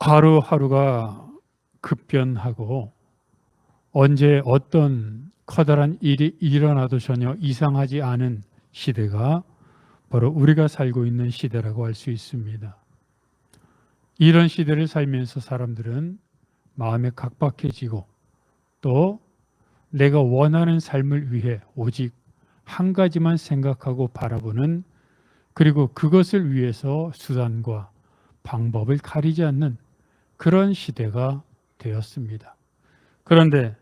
하루하루가 급변하고 언제 어떤 커다란 일이 일어나도 전혀 이상하지 않은 시대가 바로 우리가 살고 있는 시대라고 할 수 있습니다. 이런 시대를 살면서 사람들은 마음에 각박해지고 또 내가 원하는 삶을 위해 오직 한 가지만 생각하고 바라보는, 그리고 그것을 위해서 수단과 방법을 가리지 않는 그런 시대가 되었습니다. 그런데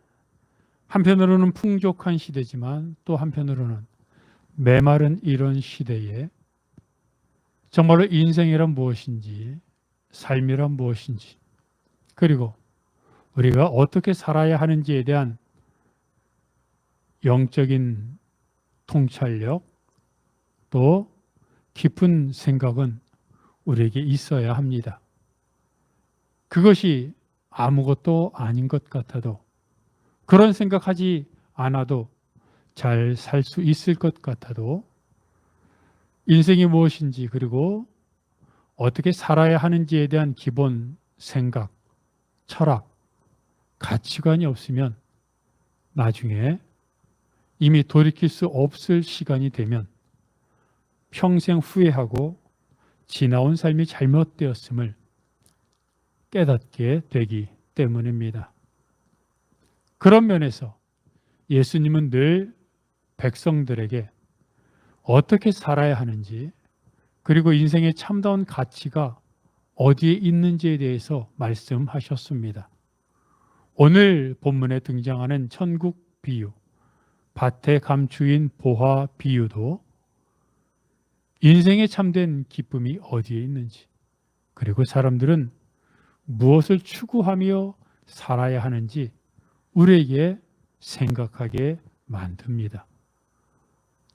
한편으로는 풍족한 시대지만 또 한편으로는 메마른 이런 시대에 정말로 인생이란 무엇인지, 삶이란 무엇인지, 그리고 우리가 어떻게 살아야 하는지에 대한 영적인 통찰력, 또 깊은 생각은 우리에게 있어야 합니다. 그것이 아무것도 아닌 것 같아도, 그런 생각하지 않아도 잘 살 수 있을 것 같아도, 인생이 무엇인지 그리고 어떻게 살아야 하는지에 대한 기본 생각, 철학, 가치관이 없으면 나중에 이미 돌이킬 수 없을 시간이 되면 평생 후회하고 지나온 삶이 잘못되었음을 깨닫게 되기 때문입니다. 그런 면에서 예수님은 늘 백성들에게 어떻게 살아야 하는지, 그리고 인생의 참다운 가치가 어디에 있는지에 대해서 말씀하셨습니다. 오늘 본문에 등장하는 천국 비유, 밭의 감추인 보화 비유도 인생의 참된 기쁨이 어디에 있는지, 그리고 사람들은 무엇을 추구하며 살아야 하는지 우리에게 생각하게 만듭니다.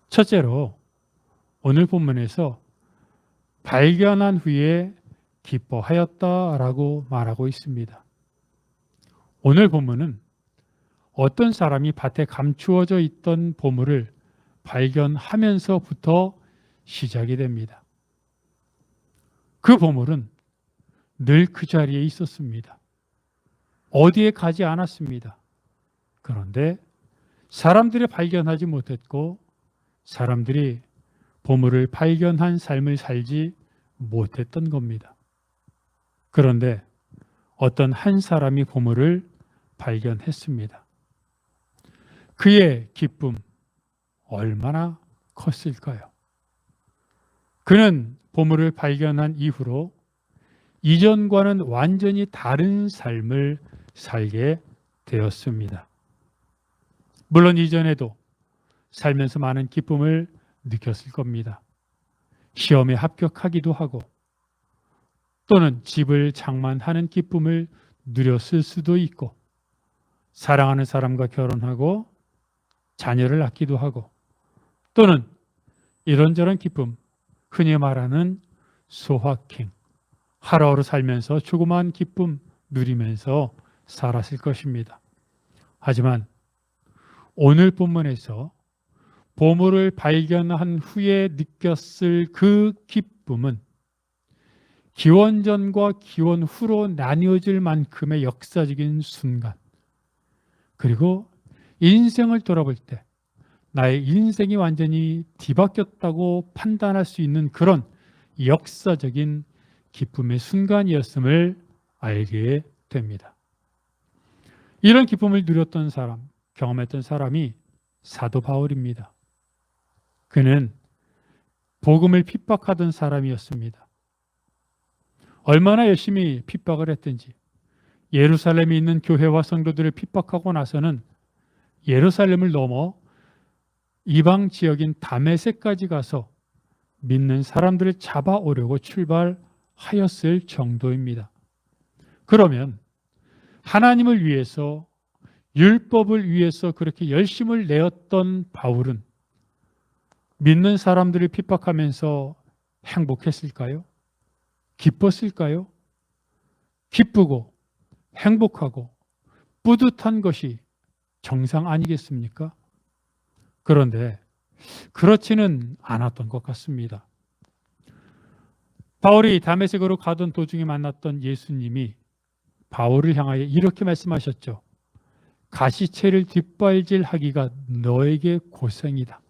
첫째로 오늘 본문에서 발견한 후에 기뻐하였다라고 말하고 있습니다. 오늘 본문은 어떤 사람이 밭에 감추어져 있던 보물을 발견하면서부터 시작이 됩니다. 그 보물은 늘 그 자리에 있었습니다. 어디에 가지 않았습니다. 그런데 사람들이 발견하지 못했고 사람들이 보물을 발견한 삶을 살지 못했던 겁니다. 그런데 어떤 한 사람이 보물을 발견했습니다. 그의 기쁨 얼마나 컸을까요? 그는 보물을 발견한 이후로 이전과는 완전히 다른 삶을 살게 되었습니다. 물론 이전에도 살면서 많은 기쁨을 느꼈을 겁니다. 시험에 합격하기도 하고 또는 집을 장만하는 기쁨을 누렸을 수도 있고, 사랑하는 사람과 결혼하고 자녀를 낳기도 하고, 또는 이런저런 기쁨, 흔히 말하는 소확행, 하루하루 살면서 조그마한 기쁨 누리면서 살았을 것입니다. 하지만 오늘 본문에서 보물을 발견한 후에 느꼈을 그 기쁨은 기원전과 기원 후로 나뉘어질 만큼의 역사적인 순간, 그리고 인생을 돌아볼 때 나의 인생이 완전히 뒤바뀌었다고 판단할 수 있는 그런 역사적인 기쁨의 순간이었음을 알게 됩니다. 이런 기쁨을 누렸던 사람, 경험했던 사람이 사도 바울입니다. 그는 복음을 핍박하던 사람이었습니다. 얼마나 열심히 핍박을 했든지 예루살렘에 있는 교회와 성도들을 핍박하고 나서는 예루살렘을 넘어 이방 지역인 다메섹까지 가서 믿는 사람들을 잡아오려고 출발하였을 정도입니다. 그러면 하나님을 위해서, 율법을 위해서 그렇게 열심을 내었던 바울은 믿는 사람들을 핍박하면서 행복했을까요? 기뻤을까요? 기쁘고 행복하고 뿌듯한 것이 정상 아니겠습니까? 그런데 그렇지는 않았던 것 같습니다. 바울이 다메섹으로 가던 도중에 만났던 예수님이 바울을 향하여 이렇게 말씀하셨죠. 가시채를 뒷발질하기가 너에게 고생이다.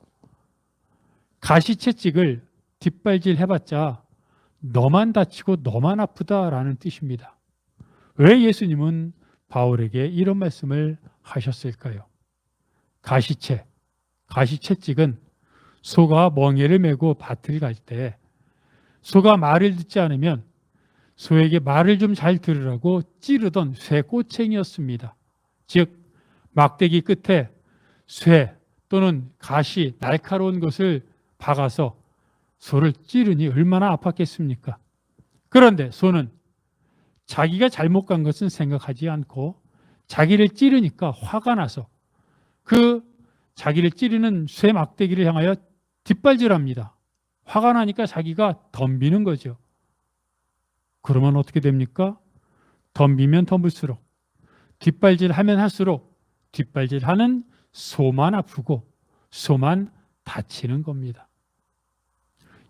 가시채찍을 뒷발질해봤자 너만 다치고 너만 아프다라는 뜻입니다. 왜 예수님은 바울에게 이런 말씀을 하셨을까요? 가시채찍은 소가 멍에를 메고 밭을 갈 때 소가 말을 듣지 않으면 소에게 말을 좀 잘 들으라고 찌르던 쇠꼬챙이였습니다. 즉 막대기 끝에 쇠 또는 가시 날카로운 것을 박아서 소를 찌르니 얼마나 아팠겠습니까? 그런데 소는 자기가 잘못 간 것은 생각하지 않고 자기를 찌르니까 화가 나서 그 자기를 찌르는 쇠 막대기를 향하여 뒷발질합니다. 화가 나니까 자기가 덤비는 거죠. 그러면 어떻게 됩니까? 덤비면 덤빌수록, 뒷발질하면 할수록 뒷발질하는 소만 아프고 소만 다치는 겁니다.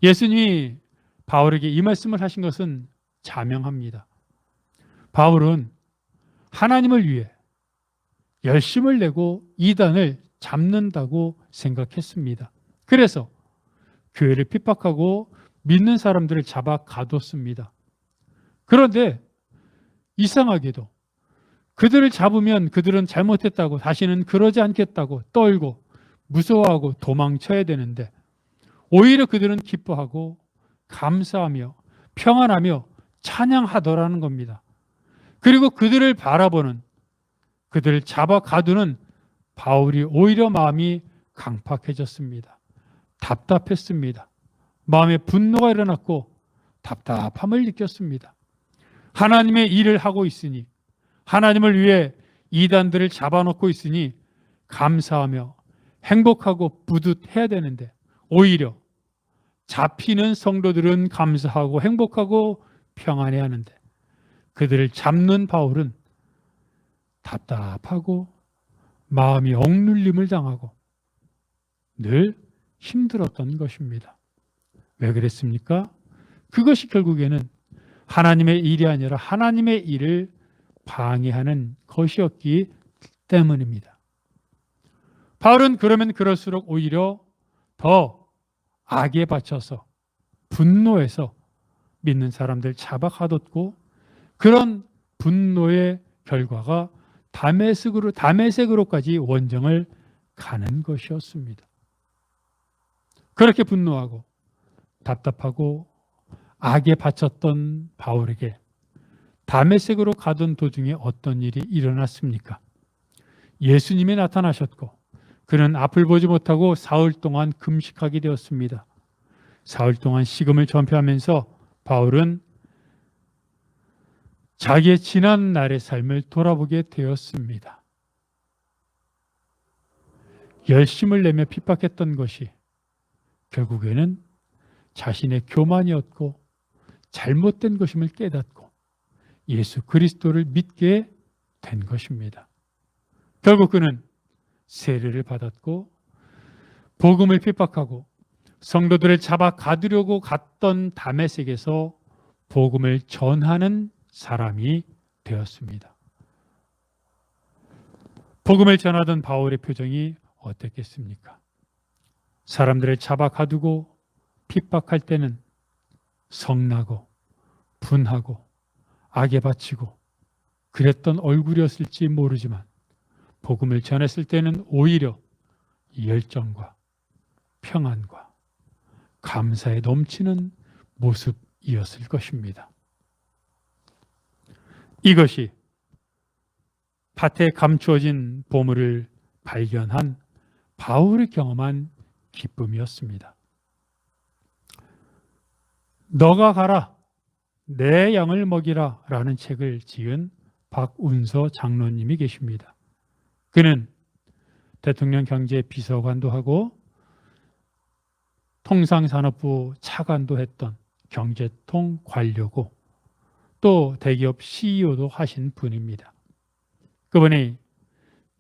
예수님이 바울에게 이 말씀을 하신 것은 자명합니다. 바울은 하나님을 위해 열심을 내고 이단을 잡는다고 생각했습니다. 그래서 교회를 핍박하고 믿는 사람들을 잡아 가뒀습니다. 그런데 이상하게도 그들을 잡으면 그들은 잘못했다고 다시는 그러지 않겠다고 떨고 무서워하고 도망쳐야 되는데 오히려 그들은 기뻐하고 감사하며 평안하며 찬양하더라는 겁니다. 그리고 그들을 바라보는, 그들을 잡아 가두는 바울이 오히려 마음이 강팍해졌습니다. 답답했습니다. 마음에 분노가 일어났고 답답함을 느꼈습니다. 하나님의 일을 하고 있으니, 하나님을 위해 이단들을 잡아놓고 있으니 감사하며 행복하고 뿌듯해야 되는데 오히려 잡히는 성도들은 감사하고 행복하고 평안해야 하는데 그들을 잡는 바울은 답답하고 마음이 억눌림을 당하고 늘 힘들었던 것입니다. 왜 그랬습니까? 그것이 결국에는 하나님의 일이 아니라 하나님의 일을 방해하는 것이었기 때문입니다. 바울은 그러면 그럴수록 오히려 더 악에 바쳐서 분노해서 믿는 사람들 잡아 가뒀고 그런 분노의 결과가 다메섹으로까지 원정을 가는 것이었습니다. 그렇게 분노하고 답답하고 악에 바쳤던 바울에게 다메섹으로 가던 도중에 어떤 일이 일어났습니까? 예수님이 나타나셨고 그는 앞을 보지 못하고 사흘 동안 금식하게 되었습니다. 사흘 동안 식음을 전폐하면서 바울은 자기의 지난 날의 삶을 돌아보게 되었습니다. 열심을 내며 핍박했던 것이 결국에는 자신의 교만이었고 잘못된 것임을 깨닫고 예수 그리스도를 믿게 된 것입니다. 결국 그는 세례를 받았고 복음을 핍박하고 성도들을 잡아 가두려고 갔던 다메섹에서 복음을 전하는 사람이 되었습니다. 복음을 전하던 바울의 표정이 어땠겠습니까? 사람들을 잡아 가두고 핍박할 때는 성나고 분하고 악에 바치고 그랬던 얼굴이었을지 모르지만 복음을 전했을 때는 오히려 열정과 평안과 감사에 넘치는 모습이었을 것입니다. 이것이 밭에 감추어진 보물을 발견한 바울이 경험한 기쁨이었습니다. 너가 가라, 내 양을 먹이라 라는 책을 지은 박운서 장로님이 계십니다. 그는 대통령 경제비서관도 하고 통상산업부 차관도 했던 경제통 관료고 또 대기업 CEO도 하신 분입니다. 그분이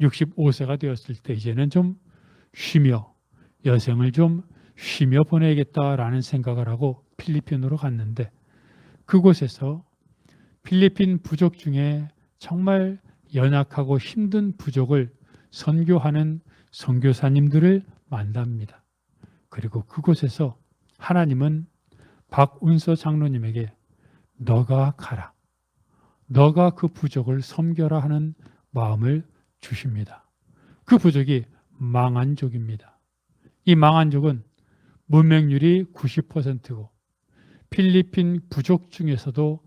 65세가 되었을 때 이제는 좀 쉬며 여생을 좀 쉬며 보내야겠다라는 생각을 하고 필리핀으로 갔는데 그곳에서 필리핀 부족 중에 정말 연약하고 힘든 부족을 선교하는 선교사님들을 만납니다. 그리고 그곳에서 하나님은 박운서 장로님에게 너가 가라. 너가 그 부족을 섬겨라 하는 마음을 주십니다. 그 부족이 망한족입니다. 이 망한족은 문맹률이 90%고 필리핀 부족 중에서도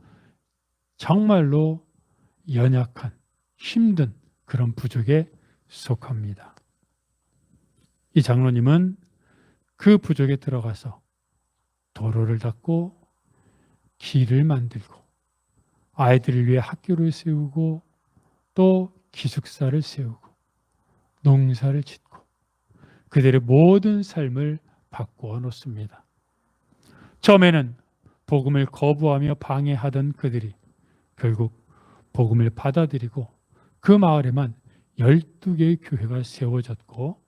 정말로 연약한 힘든 그런 부족에 속합니다. 이 장로님은 그 부족에 들어가서 도로를 닦고 길을 만들고 아이들을 위해 학교를 세우고 또 기숙사를 세우고 농사를 짓고 그들의 모든 삶을 바꾸어 놓습니다. 처음에는 복음을 거부하며 방해하던 그들이 결국 복음을 받아들이고 그 마을에만 12개의 교회가 세워졌고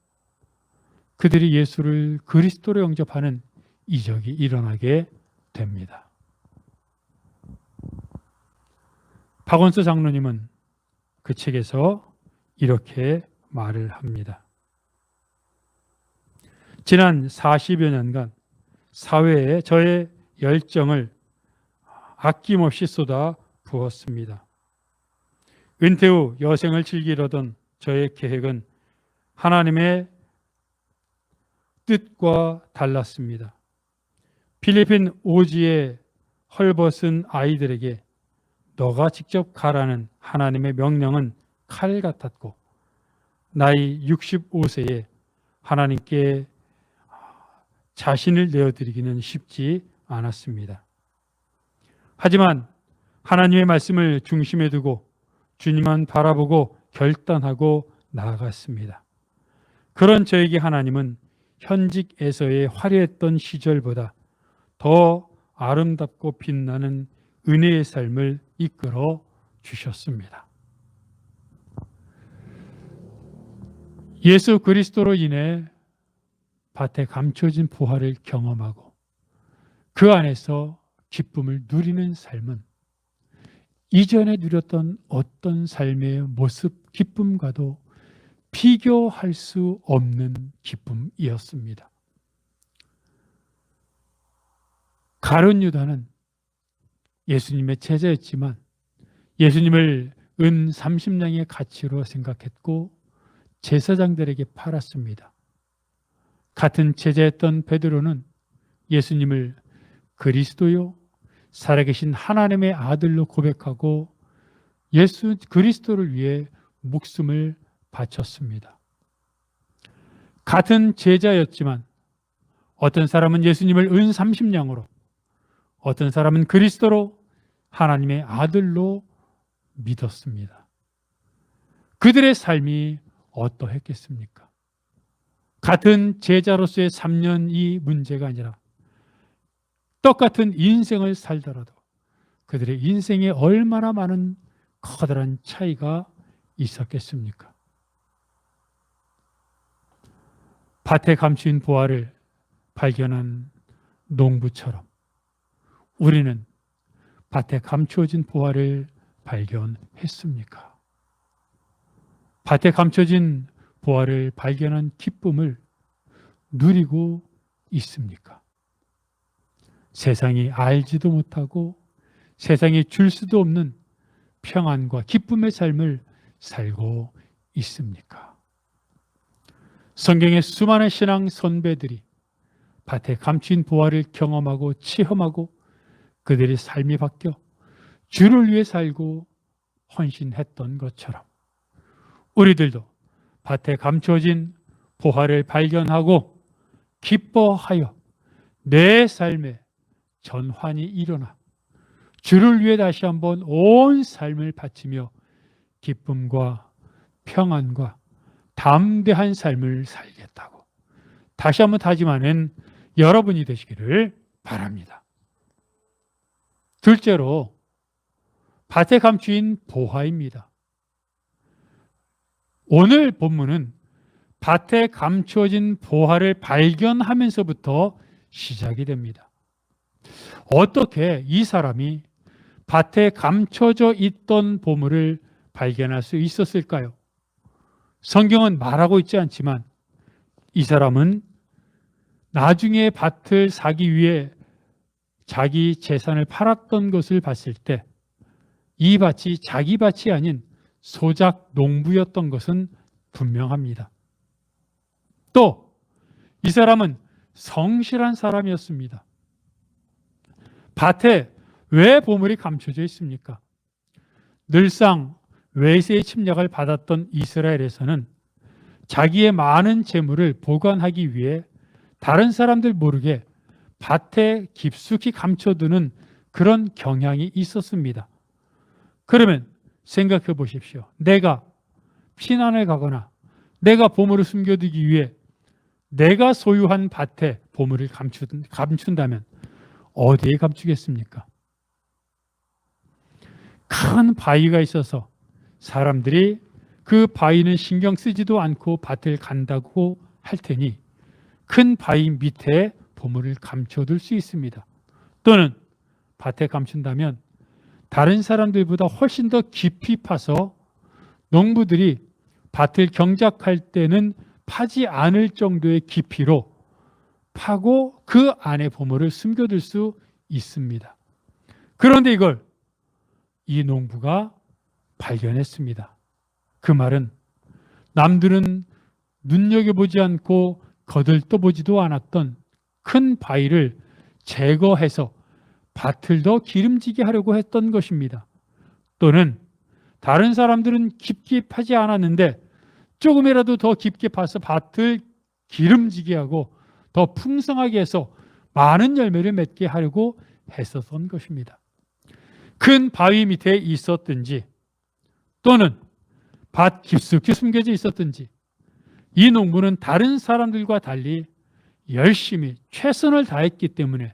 그들이 예수를 그리스도로 영접하는 이적이 일어나게 됩니다. 박원서 장로님은 그 책에서 이렇게 말을 합니다. 지난 40여 년간 사회에 저의 열정을 아낌없이 쏟아 부었습니다. 은퇴 후 여생을 즐기려던 저의 계획은 하나님의 뜻과 달랐습니다. 필리핀 오지의 헐벗은 아이들에게 너가 직접 가라는 하나님의 명령은 칼 같았고 나이 65세에 하나님께 자신을 내어드리기는 쉽지 않았습니다. 하지만 하나님의 말씀을 중심에 두고 주님만 바라보고 결단하고 나아갔습니다. 그런 저에게 하나님은 현직에서의 화려했던 시절보다 더 아름답고 빛나는 은혜의 삶을 이끌어 주셨습니다. 예수 그리스도로 인해 밭에 감춰진 보화를 경험하고 그 안에서 기쁨을 누리는 삶은 이전에 누렸던 어떤 삶의 모습, 기쁨과도 비교할 수 없는 기쁨이었습니다. 가룟 유다는 예수님의 제자였지만 예수님을 은 30냥의 가치로 생각했고 제사장들에게 팔았습니다. 같은 제자였던 베드로는 예수님을 그리스도요 살아계신 하나님의 아들로 고백하고 예수 그리스도를 위해 목숨을 바쳤습니다. 같은 제자였지만 어떤 사람은 예수님을 은 30냥으로 어떤 사람은 그리스도로 하나님의 아들로 믿었습니다. 그들의 삶이 어떠했겠습니까? 같은 제자로서의 3년이 문제가 아니라 똑같은 인생을 살더라도 그들의 인생에 얼마나 많은 커다란 차이가 있었겠습니까? 밭에 감추인 보화를 발견한 농부처럼 우리는 밭에 감추어진 보화를 발견했습니까? 밭에 감춰진 보화를 발견한 기쁨을 누리고 있습니까? 세상이 알지도 못하고 세상이 줄 수도 없는 평안과 기쁨의 삶을 살고 있습니까? 성경의 수많은 신앙 선배들이 밭에 감춘 보화를 경험하고 체험하고 그들의 삶이 바뀌어 주를 위해 살고 헌신했던 것처럼 우리들도 밭에 감춰진 보화를 발견하고 기뻐하여 내 삶에 전환이 일어나 주를 위해 다시 한번 온 삶을 바치며 기쁨과 평안과 담대한 삶을 살겠다고 다시 한번 다짐하는 여러분이 되시기를 바랍니다. 둘째로 밭에 감추인 보화입니다. 오늘 본문은 밭에 감추어진 보화를 발견하면서부터 시작이 됩니다. 어떻게 이 사람이 밭에 감춰져 있던 보물을 발견할 수 있었을까요? 성경은 말하고 있지 않지만 이 사람은 나중에 밭을 사기 위해 자기 재산을 팔았던 것을 봤을 때 이 밭이 자기 밭이 아닌 소작 농부였던 것은 분명합니다. 또 이 사람은 성실한 사람이었습니다. 밭에 왜 보물이 감춰져 있습니까? 늘상 외세의 침략을 받았던 이스라엘에서는 자기의 많은 재물을 보관하기 위해 다른 사람들 모르게 밭에 깊숙이 감춰두는 그런 경향이 있었습니다. 그러면 생각해 보십시오. 내가 피난을 가거나 내가 보물을 숨겨두기 위해 내가 소유한 밭에 보물을 감춘다면 어디에 감추겠습니까? 큰 바위가 있어서 사람들이 그 바위는 신경 쓰지도 않고 밭을 간다고 할 테니 큰 바위 밑에 보물을 감춰둘 수 있습니다. 또는 밭에 감춘다면 다른 사람들보다 훨씬 더 깊이 파서 농부들이 밭을 경작할 때는 파지 않을 정도의 깊이로 파고 그 안에 보물을 숨겨둘 수 있습니다. 그런데 이걸 이 농부가 발견했습니다. 그 말은 남들은 눈여겨보지 않고 거들떠보지도 않았던 큰 바위를 제거해서 밭을 더 기름지게 하려고 했던 것입니다. 또는 다른 사람들은 깊게 파지 않았는데 조금이라도 더 깊게 파서 밭을 기름지게 하고 더 풍성하게 해서 많은 열매를 맺게 하려고 했었던 것입니다. 큰 바위 밑에 있었든지 또는 밭 깊숙이 숨겨져 있었든지 이 농부는 다른 사람들과 달리 열심히 최선을 다했기 때문에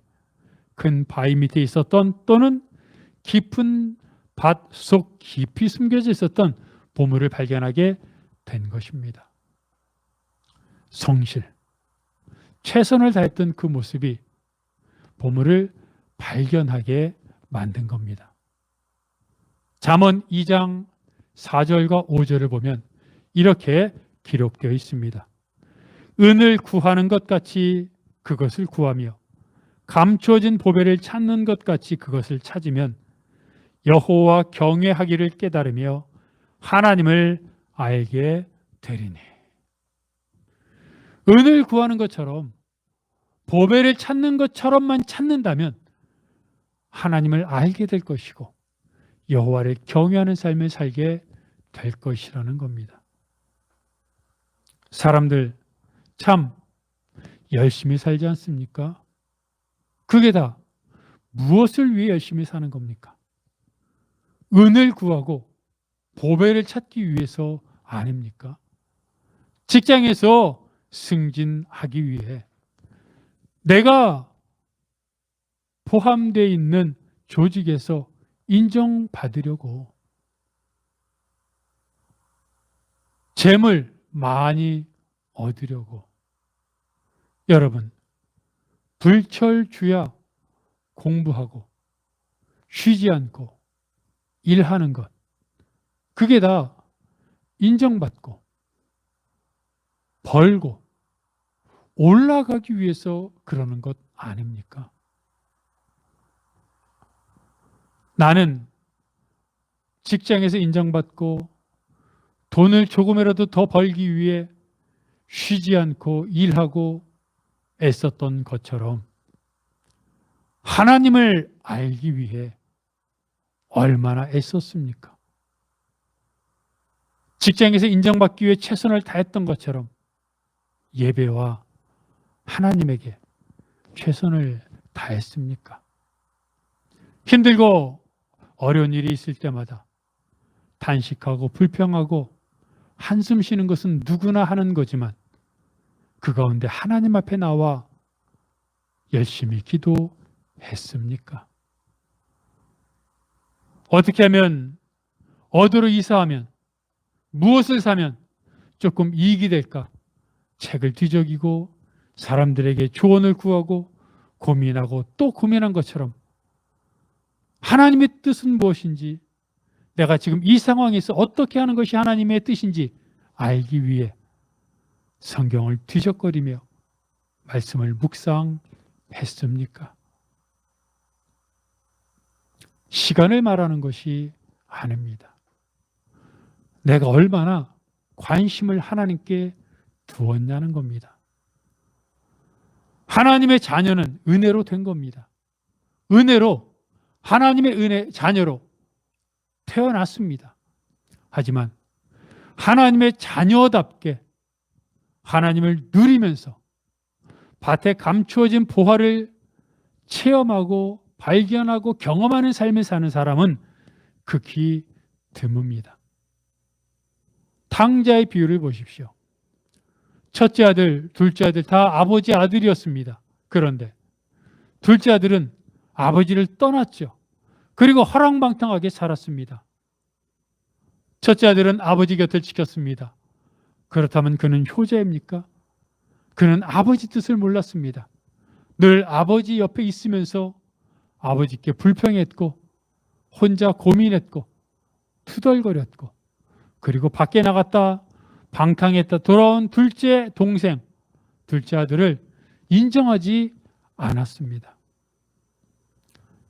큰 바위 밑에 있었던 또는 깊은 밭 속 깊이 숨겨져 있었던 보물을 발견하게 된 것입니다. 성실, 최선을 다했던 그 모습이 보물을 발견하게 만든 겁니다. 잠언 2장 4절과 5절을 보면 이렇게 기록되어 있습니다. 은을 구하는 것 같이 그것을 구하며 감추어진 보배를 찾는 것 같이 그것을 찾으면 여호와 경외하기를 깨달으며 하나님을 알게 되리니. 은을 구하는 것처럼 보배를 찾는 것처럼만 찾는다면 하나님을 알게 될 것이고 여호와를 경외하는 삶을 살게 될 것이라는 겁니다. 사람들 참 열심히 살지 않습니까? 그게 다 무엇을 위해 열심히 사는 겁니까? 은을 구하고 보배를 찾기 위해서 아닙니까? 직장에서 승진하기 위해 내가 포함되어 있는 조직에서 인정받으려고 재물 많이 얻으려고 여러분 불철주야 공부하고 쉬지 않고 일하는 것 그게 다 인정받고 벌고 올라가기 위해서 그러는 것 아닙니까? 나는 직장에서 인정받고 돈을 조금이라도 더 벌기 위해 쉬지 않고 일하고 애썼던 것처럼 하나님을 알기 위해 얼마나 애썼습니까? 직장에서 인정받기 위해 최선을 다했던 것처럼 예배와 하나님에게 최선을 다했습니까? 힘들고 어려운 일이 있을 때마다 탄식하고 불평하고 한숨 쉬는 것은 누구나 하는 거지만 그 가운데 하나님 앞에 나와 열심히 기도했습니까? 어떻게 하면 어디로 이사하면 무엇을 사면 조금 이익이 될까? 책을 뒤적이고 사람들에게 조언을 구하고 고민하고 또 고민한 것처럼 하나님의 뜻은 무엇인지, 내가 지금 이 상황에서 어떻게 하는 것이 하나님의 뜻인지 알기 위해 성경을 뒤적거리며 말씀을 묵상했습니까? 시간을 말하는 것이 아닙니다. 내가 얼마나 관심을 하나님께 두었냐는 겁니다. 하나님의 자녀는 은혜로 된 겁니다. 은혜로, 하나님의 은혜 자녀로 태어났습니다. 하지만 하나님의 자녀답게 하나님을 누리면서 밭에 감추어진 보화를 체험하고 발견하고 경험하는 삶을 사는 사람은 극히 드뭅니다. 탕자의 비유를 보십시오. 첫째 아들, 둘째 아들 다 아버지 아들이었습니다. 그런데 둘째 아들은 아버지를 떠났죠. 그리고 허랑방탕하게 살았습니다. 첫째 아들은 아버지 곁을 지켰습니다. 그렇다면 그는 효자입니까? 그는 아버지 뜻을 몰랐습니다. 늘 아버지 옆에 있으면서 아버지께 불평했고 혼자 고민했고 투덜거렸고, 그리고 밖에 나갔다 방탕했다 돌아온 둘째 동생, 둘째 아들을 인정하지 않았습니다.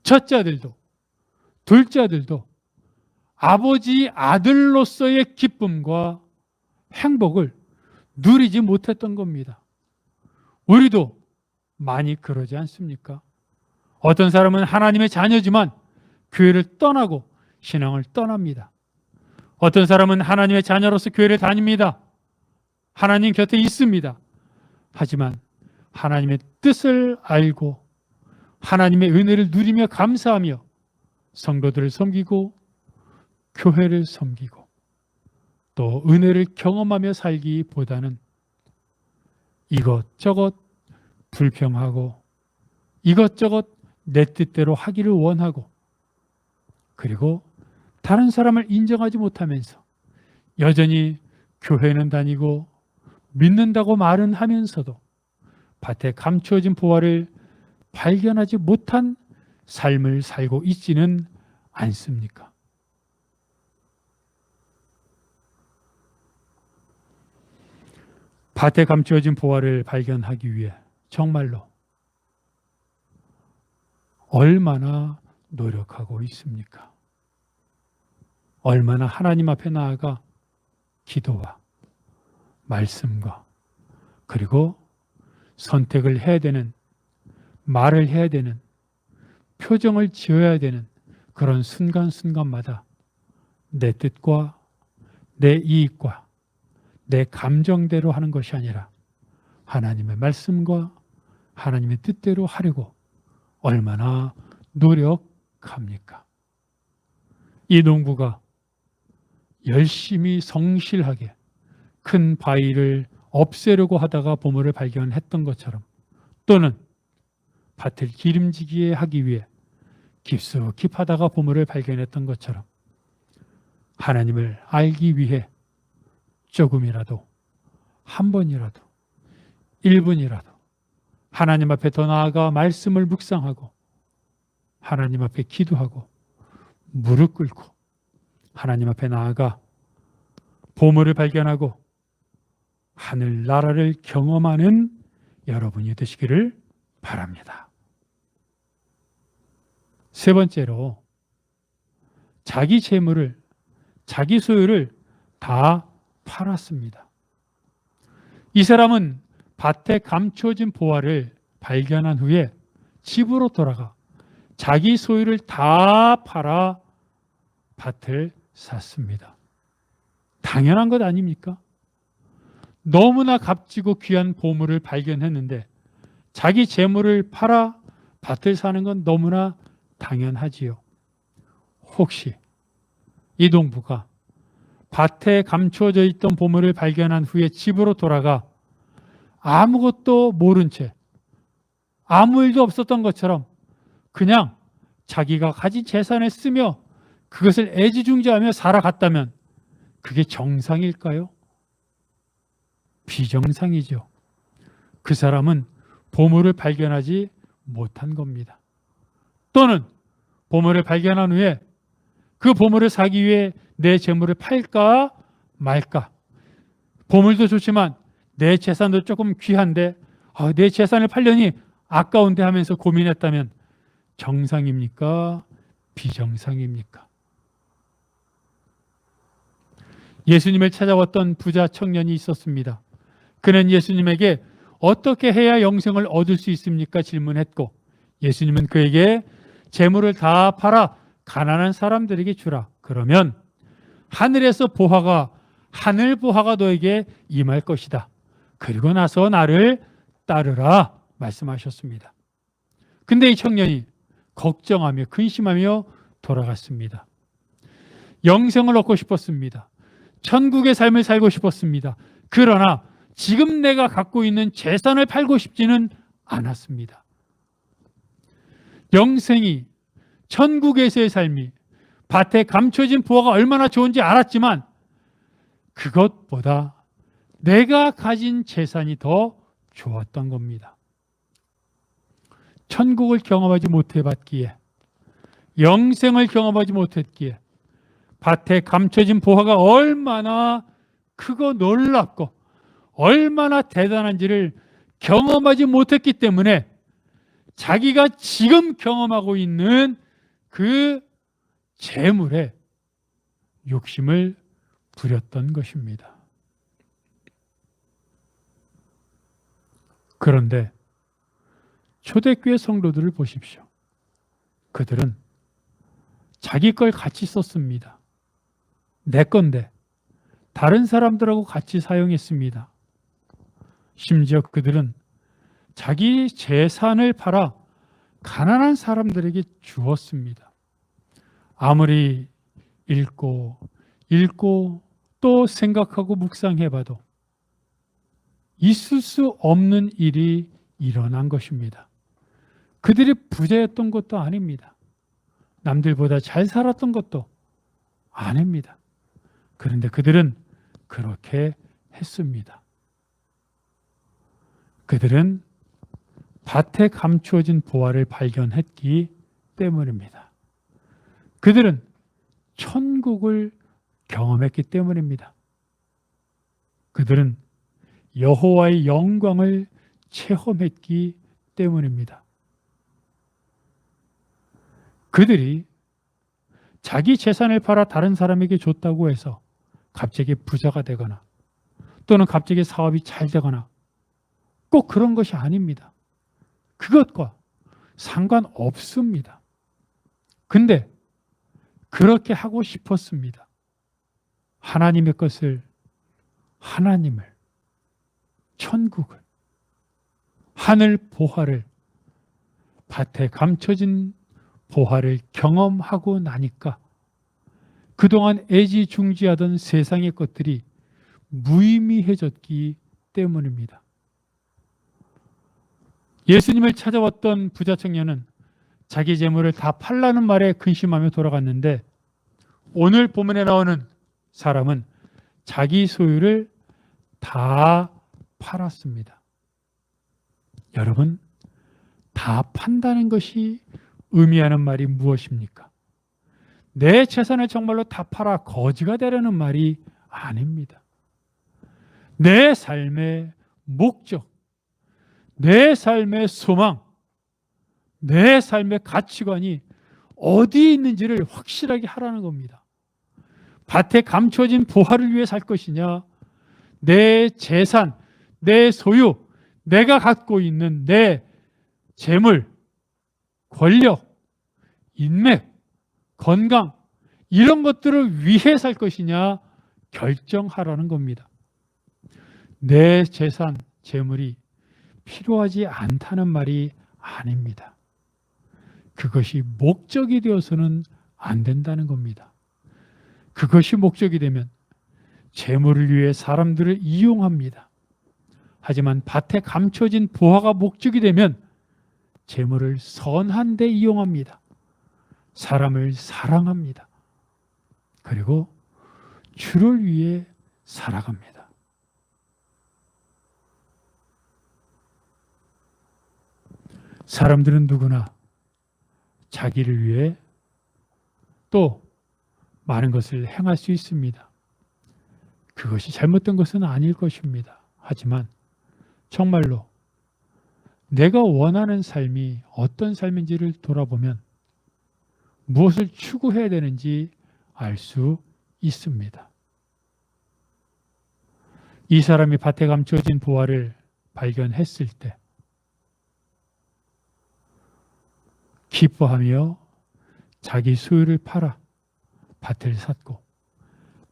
첫째 아들도 둘째 아들도 아버지 아들로서의 기쁨과 행복을 누리지 못했던 겁니다. 우리도 많이 그러지 않습니까? 어떤 사람은 하나님의 자녀지만 교회를 떠나고 신앙을 떠납니다. 어떤 사람은 하나님의 자녀로서 교회를 다닙니다. 하나님 곁에 있습니다. 하지만 하나님의 뜻을 알고 하나님의 은혜를 누리며 감사하며 성도들을 섬기고 교회를 섬기고 또 은혜를 경험하며 살기보다는 이것저것 불평하고 이것저것 내 뜻대로 하기를 원하고, 그리고 다른 사람을 인정하지 못하면서 여전히 교회는 다니고 믿는다고 말은 하면서도 밭에 감추어진 보화를 발견하지 못한 삶을 살고 있지는 않습니까? 밭에 감추어진 보화를 발견하기 위해 정말로 얼마나 노력하고 있습니까? 얼마나 하나님 앞에 나아가 기도와 말씀과 그리고 선택을 해야 되는, 말을 해야 되는, 표정을 지어야 되는 그런 순간순간마다 내 뜻과 내 이익과 내 감정대로 하는 것이 아니라 하나님의 말씀과 하나님의 뜻대로 하려고 얼마나 노력합니까? 이 농부가 열심히 성실하게 큰 바위를 없애려고 하다가 보물을 발견했던 것처럼, 또는 밭을 기름지게 하기 위해 깊숙이 파다가 보물을 발견했던 것처럼 하나님을 알기 위해 조금이라도, 한 번이라도, 1분이라도 하나님 앞에 더 나아가 말씀을 묵상하고 하나님 앞에 기도하고 무릎 꿇고 하나님 앞에 나아가 보물을 발견하고 하늘나라를 경험하는 여러분이 되시기를 바랍니다. 세 번째로, 자기 재물을, 자기 소유를 다 팔았습니다. 이 사람은 밭에 감춰진 보화를 발견한 후에 집으로 돌아가 자기 소유를 다 팔아 밭을 샀습니다. 당연한 것 아닙니까? 너무나 값지고 귀한 보물을 발견했는데 자기 재물을 팔아 밭을 사는 건 너무나 당연하지요. 혹시 이 농부가 밭에 감추어져 있던 보물을 발견한 후에 집으로 돌아가 아무것도 모른 채 아무 일도 없었던 것처럼 그냥 자기가 가진 재산을 쓰며 그것을 애지중지하며 살아갔다면 그게 정상일까요? 비정상이죠. 그 사람은 보물을 발견하지 못한 겁니다. 또는 보물을 발견한 후에 그 보물을 사기 위해 내 재물을 팔까 말까? 보물도 좋지만 내 재산도 조금 귀한데 내 재산을 팔려니 아까운데 하면서 고민했다면 정상입니까? 비정상입니까? 예수님을 찾아왔던 부자 청년이 있었습니다. 그는 예수님에게 어떻게 해야 영생을 얻을 수 있습니까? 질문했고 예수님은 그에게 재물을 다 팔아 가난한 사람들에게 주라. 그러면 하늘에서 보화가 하늘 보화가 너에게 임할 것이다. 그리고 나서 나를 따르라 말씀하셨습니다. 근데 이 청년이 걱정하며 근심하며 돌아갔습니다. 영생을 얻고 싶었습니다. 천국의 삶을 살고 싶었습니다. 그러나 지금 내가 갖고 있는 재산을 팔고 싶지는 않았습니다. 영생이, 천국에서의 삶이, 밭에 감춰진 부화가 얼마나 좋은지 알았지만 그것보다 내가 가진 재산이 더 좋았던 겁니다. 천국을 경험하지 못해봤기에, 영생을 경험하지 못했기에 밭에 감춰진 보화가 얼마나 크고 놀랍고 얼마나 대단한지를 경험하지 못했기 때문에 자기가 지금 경험하고 있는 그 재물에 욕심을 부렸던 것입니다. 그런데 초대교회 성도들을 보십시오. 그들은 자기 걸 같이 썼습니다. 내 건데 다른 사람들하고 같이 사용했습니다. 심지어 그들은 자기 재산을 팔아 가난한 사람들에게 주었습니다. 아무리 읽고 또 생각하고 묵상해봐도 있을 수 없는 일이 일어난 것입니다. 그들이 부자였던 것도 아닙니다. 남들보다 잘 살았던 것도 아닙니다. 그런데 그들은 그렇게 했습니다. 그들은 밭에 감추어진 보화를 발견했기 때문입니다. 그들은 천국을 경험했기 때문입니다. 그들은 여호와의 영광을 체험했기 때문입니다. 그들이 자기 재산을 팔아 다른 사람에게 줬다고 해서 갑자기 부자가 되거나 또는 갑자기 사업이 잘 되거나 꼭 그런 것이 아닙니다. 그것과 상관없습니다. 근데 그렇게 하고 싶었습니다. 하나님의 것을, 하나님을, 천국을, 하늘 보화를, 밭에 감춰진 보화를 경험하고 나니까 그동안 애지중지하던 세상의 것들이 무의미해졌기 때문입니다. 예수님을 찾아왔던 부자 청년은 자기 재물을 다 팔라는 말에 근심하며 돌아갔는데 오늘 본문에 나오는 사람은 자기 소유를 다 팔았습니다. 여러분, 다 판다는 것이 의미하는 말이 무엇입니까? 내 재산을 정말로 다 팔아 거지가 되려는 말이 아닙니다. 내 삶의 목적, 내 삶의 소망, 내 삶의 가치관이 어디에 있는지를 확실하게 하라는 겁니다. 밭에 감춰진 보화를 위해 살 것이냐, 내 재산, 내 소유, 내가 갖고 있는 내 재물, 권력, 인맥, 건강 이런 것들을 위해 살 것이냐 결정하라는 겁니다. 내 재산, 재물이 필요하지 않다는 말이 아닙니다. 그것이 목적이 되어서는 안 된다는 겁니다. 그것이 목적이 되면 재물을 위해 사람들을 이용합니다. 하지만 밭에 감춰진 보화가 목적이 되면 재물을 선한 데 이용합니다. 사람을 사랑합니다. 그리고 주를 위해 살아갑니다. 사람들은 누구나 자기를 위해 또 많은 것을 행할 수 있습니다. 그것이 잘못된 것은 아닐 것입니다. 하지만 정말로 내가 원하는 삶이 어떤 삶인지를 돌아보면 무엇을 추구해야 되는지 알 수 있습니다. 이 사람이 밭에 감춰진 보화를 발견했을 때 기뻐하며 자기 소유를 팔아 밭을 샀고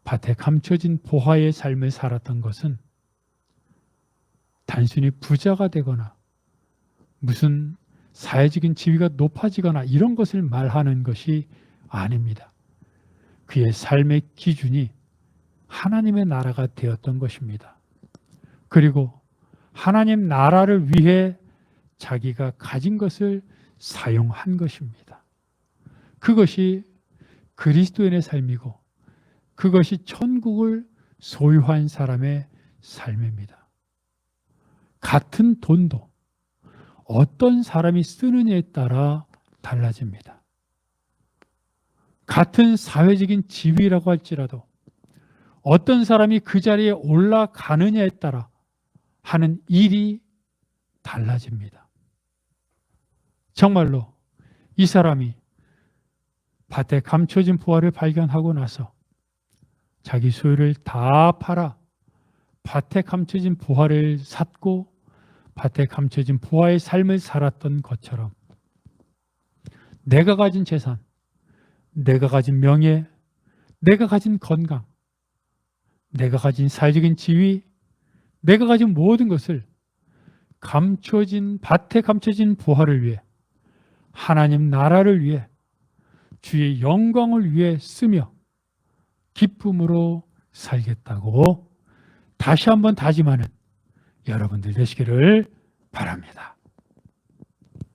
밭에 감춰진 보화의 삶을 살았던 것은 단순히 부자가 되거나 무슨 사회적인 지위가 높아지거나 이런 것을 말하는 것이 아닙니다. 그의 삶의 기준이 하나님의 나라가 되었던 것입니다. 그리고 하나님 나라를 위해 자기가 가진 것을 사용한 것입니다. 그것이 그리스도인의 삶이고 그것이 천국을 소유한 사람의 삶입니다. 같은 돈도 어떤 사람이 쓰느냐에 따라 달라집니다. 같은 사회적인 지위라고 할지라도 어떤 사람이 그 자리에 올라가느냐에 따라 하는 일이 달라집니다. 정말로 이 사람이 밭에 감춰진 보화를 발견하고 나서 자기 소유를 다 팔아 밭에 감춰진 보화를 샀고 밭에 감춰진 보화의 삶을 살았던 것처럼 내가 가진 재산, 내가 가진 명예, 내가 가진 건강, 내가 가진 사회적인 지위, 내가 가진 모든 것을 밭에 감춰진 보화를 위해 하나님 나라를 위해 주의 영광을 위해 쓰며 기쁨으로 살겠다고 다시 한번 다짐하는 여러분들 되시기를 바랍니다.